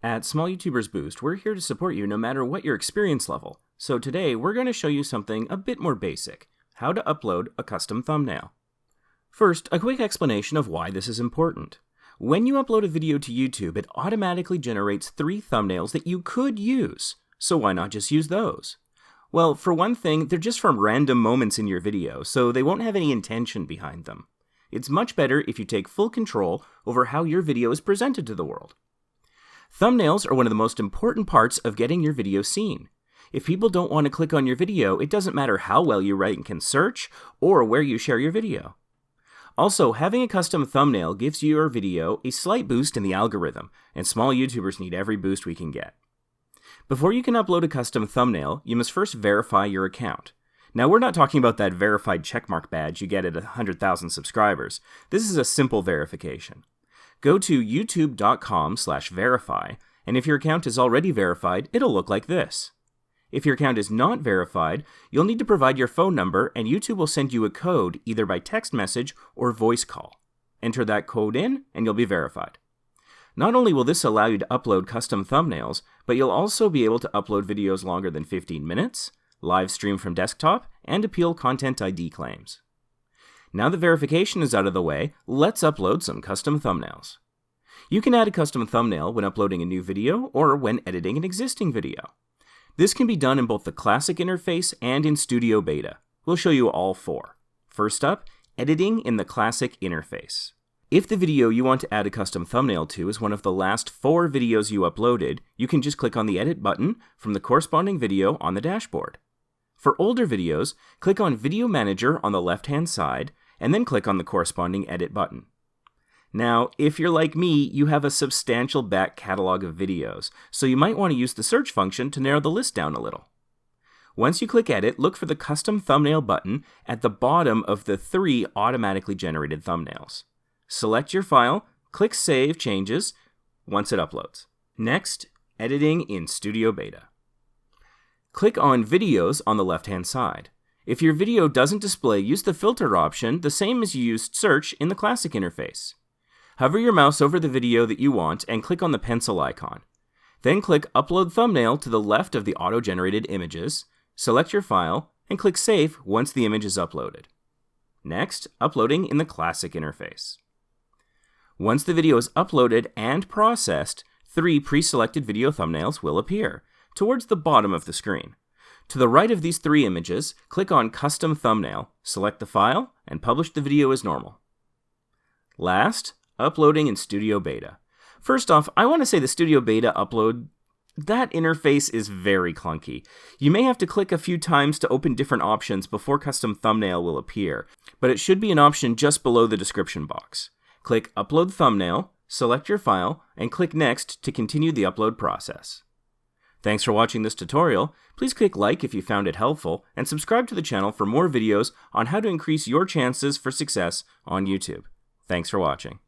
At Small YouTubers Boost, we're here to support you no matter what your experience level. So today, we're going to show you something a bit more basic: how to upload a custom thumbnail. First, a quick explanation of why this is important. When you upload a video to YouTube, it automatically generates 3 thumbnails that you could use. So why not just use those? Well, for one thing, they're just from random moments in your video, so they won't have any intention behind them. It's much better if you take full control over how your video is presented to the world. Thumbnails are one of the most important parts of getting your video seen. If people don't want to click on your video, it doesn't matter how well you rank in search or where you share your video. Also, having a custom thumbnail gives your video a slight boost in the algorithm, and small YouTubers need every boost we can get. Before you can upload a custom thumbnail, you must first verify your account. Now, we're not talking about that verified checkmark badge you get at 100,000 subscribers. This is a simple verification. Go to youtube.com/verify, and if your account is already verified, it'll look like this. If your account is not verified, you'll need to provide your phone number, and YouTube will send you a code either by text message or voice call. Enter that code in, and you'll be verified. Not only will this allow you to upload custom thumbnails, but you'll also be able to upload videos longer than 15 minutes, live stream from desktop, and appeal Content ID claims. Now that verification is out of the way, let's upload some custom thumbnails. You can add a custom thumbnail when uploading a new video or when editing an existing video. This can be done in both the Classic interface and in Studio Beta. We'll show you all 4. First up, editing in the Classic interface. If the video you want to add a custom thumbnail to is one of the last 4 videos you uploaded, you can just click on the Edit button from the corresponding video on the dashboard. For older videos, click on Video Manager on the left-hand side, and then click on the corresponding Edit button. Now, if you're like me, you have a substantial back catalog of videos, so you might want to use the search function to narrow the list down a little. Once you click Edit, look for the Custom Thumbnail button at the bottom of the 3 automatically generated thumbnails. Select your file, click Save Changes once it uploads. Next, editing in Studio Beta. Click on Videos on the left-hand side. If your video doesn't display, use the filter option, the same as you used search in the Classic interface. Hover your mouse over the video that you want and click on the pencil icon. Then click Upload Thumbnail to the left of the auto-generated images, select your file, and click Save once the image is uploaded. Next, uploading in the Classic interface. Once the video is uploaded and processed, 3 pre-selected video thumbnails will appear towards the bottom of the screen. To the right of these 3 images, click on Custom Thumbnail, select the file, and publish the video as normal. Last, uploading in Studio Beta. First off, I want to say the Studio Beta upload, that interface is very clunky. You may have to click a few times to open different options before Custom Thumbnail will appear, but it should be an option just below the description box. Click Upload Thumbnail, select your file, and click Next to continue the upload process. Thanks for watching this tutorial. Please click like if you found it helpful, and subscribe to the channel for more videos on how to increase your chances for success on YouTube. Thanks for watching.